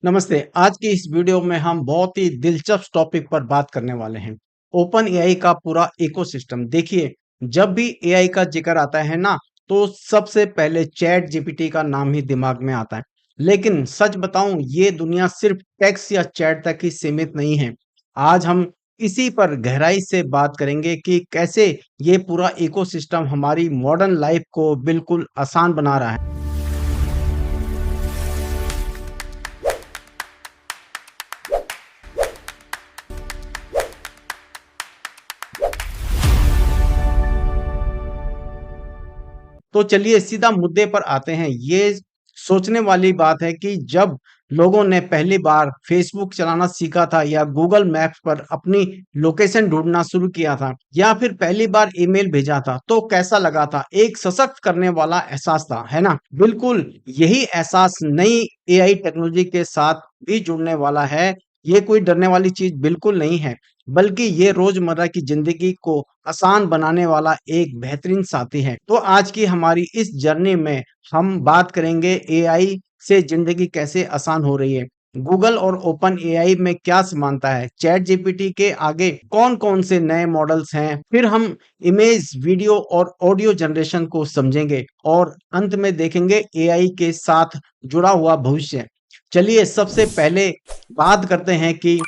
नमस्ते। आज की इस वीडियो में हम बहुत ही दिलचस्प टॉपिक पर बात करने वाले हैं। ओपन एआई का पूरा इकोसिस्टम। देखिए, जब भी एआई का जिक्र आता है ना, तो सबसे पहले चैट जीपीटी का नाम ही दिमाग में आता है। लेकिन सच बताऊं, ये दुनिया सिर्फ टेक्स्ट या चैट तक ही सीमित नहीं है। आज हम इसी पर गहराई से बात करेंगे कि कैसे ये पूरा इकोसिस्टम हमारी मॉडर्न लाइफ को बिल्कुल आसान बना रहा है। तो चलिए सीधा मुद्दे पर आते हैं। ये सोचने वाली बात है कि जब लोगों ने पहली बार फेसबुक चलाना सीखा था या गूगल मैप्स पर अपनी लोकेशन ढूंढना शुरू किया था या फिर पहली बार ईमेल भेजा था, तो कैसा लगा था? एक सशक्त करने वाला एहसास था, है ना? बिल्कुल यही एहसास नई एआई टेक्नोलॉजी के साथ भी जुड़ने वाला है। ये कोई डरने वाली चीज बिल्कुल नहीं है, बल्कि ये रोजमर्रा की जिंदगी को आसान बनाने वाला एक बेहतरीन साथी है। तो आज की हमारी इस जर्नी में हम बात करेंगे एआई से जिंदगी कैसे आसान हो रही है। गूगल और ओपन एआई में क्या समानता है? चैट जीपीटी के आगे कौन-कौन से नए मॉडल्स हैं? फिर हम इमेज, वीडियो और ऑडियो जनरेशन को समझेंगे और अंत में देखेंगे एआई के साथ जुड़ा हुआ भविष्य। चलिए सबसे पहले बात करते हैं कि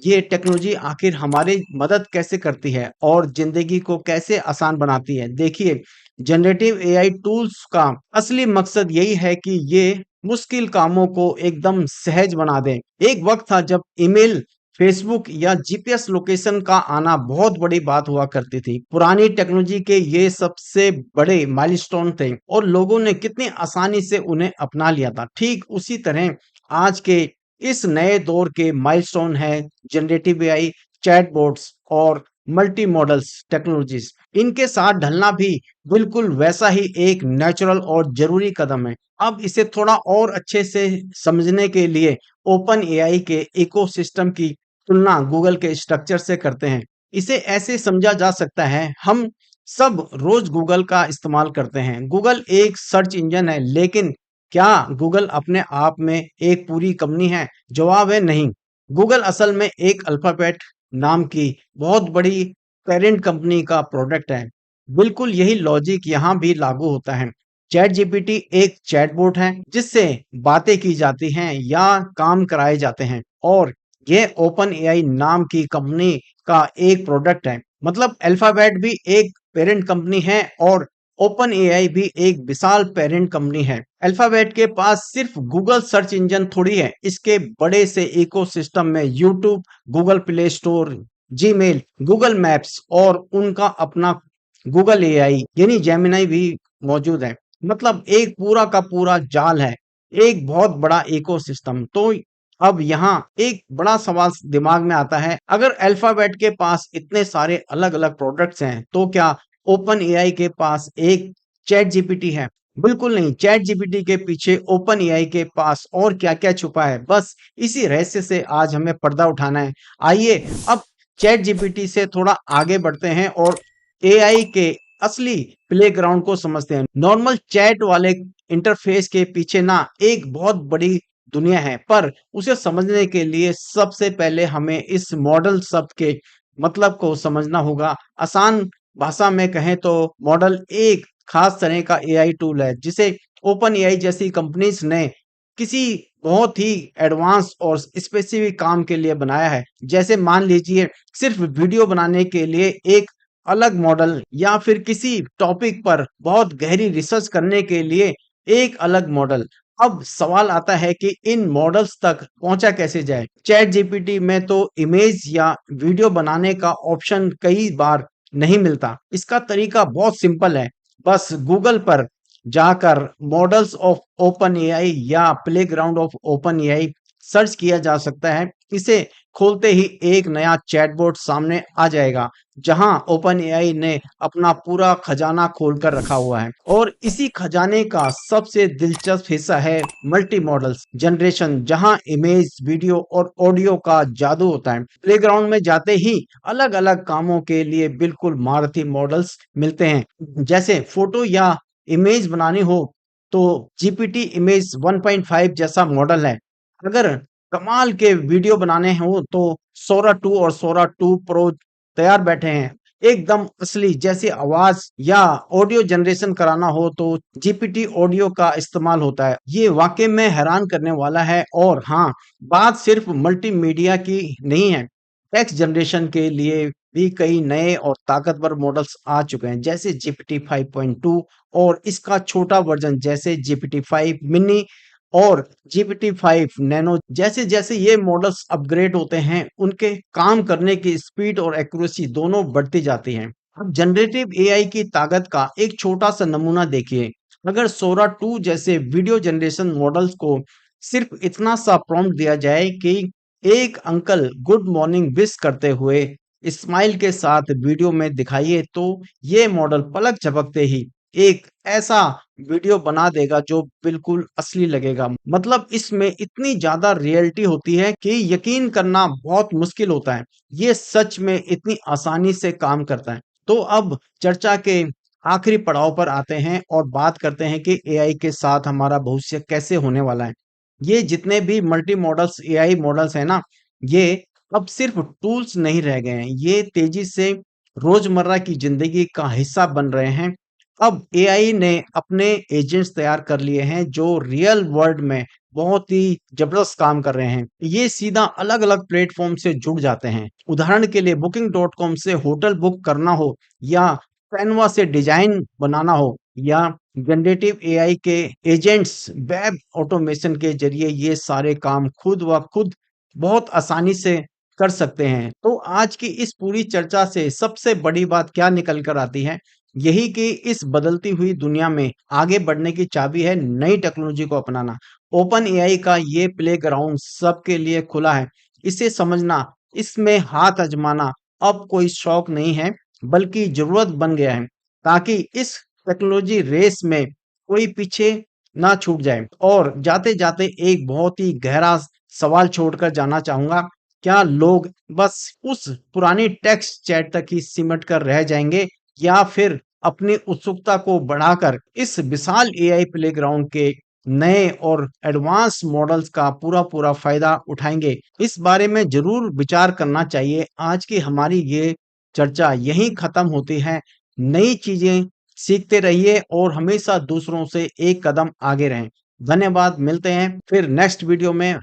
ये टेक्नोलॉजी आखिर हमारी मदद कैसे करती है और जिंदगी को कैसे आसान बनाती है। देखिए, जनरेटिव एआई टूल्स का असली मकसद यही है कि ये मुश्किल कामों को एकदम सहज बना दें। एक वक्त था जब ईमेल, फेसबुक या जीपीएस लोकेशन का आना बहुत बड़ी बात हुआ करती थी। पुरानी टेक्नोलॉजी के ये सबसे बड़े माइलस्टोन थे और लोगों ने कितनी आसानी से उन्हें अपना लिया था। ठीक उसी तरह आज के इस नए दौर के माइलस्टोन है जनरेटिव एआई, चैटबॉट्स और मल्टी मॉडल्स टेक्नोलॉजीज। इनके साथ ढलना भी बिल्कुल वैसा ही एक नेचुरल और जरूरी कदम है। अब इसे थोड़ा और अच्छे से समझने के लिए ओपन एआई के इकोसिस्टम की तुलना गूगल के स्ट्रक्चर से करते हैं। इसे ऐसे समझा जा सकता है, हम सब रोज गूगल का इस्तेमाल करते हैं। गूगल एक सर्च इंजन है, लेकिन क्या गूगल अपने आप में एक पूरी कंपनी है? जवाब है नहीं। गूगल असल में एक अल्फाबेट नाम की बहुत बड़ी पेरेंट कंपनी का प्रोडक्ट है। बिल्कुल यही लॉजिक यहाँ भी लागू होता है। चैट जीपीटी एक चैटबॉट है जिससे बातें की जाती हैं या काम कराए जाते हैं, और यह ओपन एआई नाम की कंपनी का एक प्रोडक्ट है। मतलब अल्फाबेट भी एक पेरेंट कंपनी है और ओपन एआई भी एक विशाल पेरेंट कंपनी है। अल्फाबेट के पास सिर्फ गूगल सर्च इंजन थोड़ी है, इसके बड़े से इकोसिस्टम में YouTube, Google play store, Gmail, Google maps और उनका अपना गूगल एआई यानी जेमिनी भी मौजूद है। मतलब एक पूरा का पूरा जाल है, एक बहुत बड़ा इकोसिस्टम। तो अब यहाँ एक बड़ा सवाल दिमाग में आता है, अगर अल्फाबेट के पास इतने सारे अलग-अलग प्रोडक्ट्स हैं, तो क्या ओपन एआई के पास एक चैट जीपीटी है? बिल्कुल नहीं। चैट जीपीटी के पीछे ओपन एआई के पास और क्या-क्या छुपा है, बस इसी रहस्य से आज हमें पर्दा उठाना है। आइए अब चैट जीपीटी से थोड़ा आगे बढ़ते हैं और एआई के असली प्लेग्राउंड को समझते हैं। नॉर्मल चैट वाले इंटरफेस के पीछे ना एक बहुत बड़ी दुनिया है, पर उसे समझने के लिए सबसे पहले हमें इस मॉडल शब्द के मतलब को समझना होगा। आसान भाषा में कहें तो मॉडल एक खास तरह का एआई टूल है जिसे ओपन एआई जैसी कंपनीज ने किसी बहुत ही एडवांस और स्पेसिफिक काम के लिए बनाया है। जैसे मान लीजिए सिर्फ वीडियो बनाने के लिए एक अलग मॉडल या फिर किसी टॉपिक पर बहुत गहरी रिसर्च करने के लिए एक अलग मॉडल। अब सवाल आता है कि इन मॉडल्स तक पहुंचा कैसे जाए? चैट जीपीटी में तो इमेज या वीडियो बनाने का ऑप्शन कई बार नहीं मिलता। इसका तरीका बहुत सिंपल है। बस गूगल पर जाकर मॉडल्स ऑफ ओपन एआई या playground of open AI search किया जा सकता है। इसे खोलते ही एक नया चैटबॉट सामने आ जाएगा जहां ओपन एआई ने अपना पूरा खजाना खोल कर रखा हुआ है, और इसी खजाने का सबसे दिलचस्प हिस्सा है मल्टी मॉडल्स जनरेशन, जहां इमेज, वीडियो और ऑडियो का जादू होता है। प्लेग्राउंड में जाते ही अलग अलग कामों के लिए बिल्कुल महारथी मॉडल्स मिलते हैं। जैसे फोटो या इमेज बनानी हो तो जीपीटी इमेज 1.5 जैसा मॉडल है। अगर कमाल के वीडियो बनाने हो तो सोरा 2 और सोरा 2 प्रो तैयार बैठे हैं। एकदम असली जैसी आवाज या ऑडियो जनरेशन कराना हो तो जीपीटी ऑडियो का इस्तेमाल होता है। ये वाकई में हैरान करने वाला है। और हाँ, बात सिर्फ मल्टीमीडिया की नहीं है। टेक्स्ट जनरेशन के लिए भी कई नए और ताकतवर मॉडल्स आ चुके हैं, जैसे जीपीटी 5.2 और इसका छोटा वर्जन जैसे जीपीटी 5 मिनी और जीपीटी 5 नैनो। जैसे जैसे ये मॉडल्स अपग्रेड होते हैं, उनके काम करने की स्पीड और एक्यूरेसी दोनों बढ़ती जाती हैं। अब जनरेटिव एआई की ताकत का एक छोटा सा नमूना देखिए। अगर सोरा 2 जैसे वीडियो जनरेशन मॉडल्स को सिर्फ इतना सा प्रॉम्प्ट दिया जाए कि एक अंकल गुड मॉर्निंग विश करते हुए स्माइल के साथ वीडियो में दिखाइए, तो ये मॉडल पलक झपकते ही एक ऐसा वीडियो बना देगा जो बिल्कुल असली लगेगा। मतलब इसमें इतनी ज्यादा रियलिटी होती है कि यकीन करना बहुत मुश्किल होता है। ये सच में इतनी आसानी से काम करता है। तो अब चर्चा के आखिरी पड़ाव पर आते हैं और बात करते हैं कि एआई के साथ हमारा भविष्य कैसे होने वाला है। ये जितने भी मल्टी मॉडल्स एआई मॉडल्स हैं ना, ये अब सिर्फ टूल्स नहीं रह गए हैं। ये तेजी से रोजमर्रा की जिंदगी का हिस्सा बन रहे हैं। अब एआई ने अपने एजेंट्स तैयार कर लिए हैं जो रियल वर्ल्ड में बहुत ही जबरदस्त काम कर रहे हैं। ये सीधा अलग-अलग प्लेटफ़ॉर्म से जुड़ जाते हैं। उदाहरण के लिए Booking.com से होटल बुक करना हो या कैनवा से डिज़ाइन बनाना हो या जनरेटिव एआई के एजेंट्स वेब ऑटोमेशन के ज़रिए ये सारे काम खुद व खुद बहुत आसानी से कर सकते हैं। तो आज की इस पूरी चर्चा से सबसे बड़ी बात क्या निकल कर आती है? यही कि इस बदलती हुई दुनिया में आगे बढ़ने की चाबी है नई टेक्नोलॉजी को अपनाना। ओपन एआई का ये प्लेग्राउंड सबके लिए खुला है। इसे समझना, इसमें हाथ आजमाना अब कोई शौक नहीं है, बल्कि ज़रूरत बन गया है, ताकि इस टेक्नोलॉजी रेस में कोई पीछे ना छूट जाए। और जाते-जाते एक बहुत ही गहरा सवाल छोड़कर जाना चाहूँगा, क्या लोग बस उस पुरानी टेक्स्ट चैट तक ही सिमट कर रह जाएँगे या फिर अपनी उत्सुकता को बढ़ाकर इस विशाल एआई प्लेग्राउंड के नए और एडवांस मॉडल्स का पूरा-पूरा फ़ायदा उठाएँगे? इस बारे में ज़रूर विचार करना चाहिए। आज की हमारी ये चर्चा यहीं ख़त्म होती है। नई चीज़ें सीखते रहिए और हमेशा दूसरों से एक कदम आगे रहें। धन्यवाद, मिलते हैं फिर नेक्स्ट वीडियो में।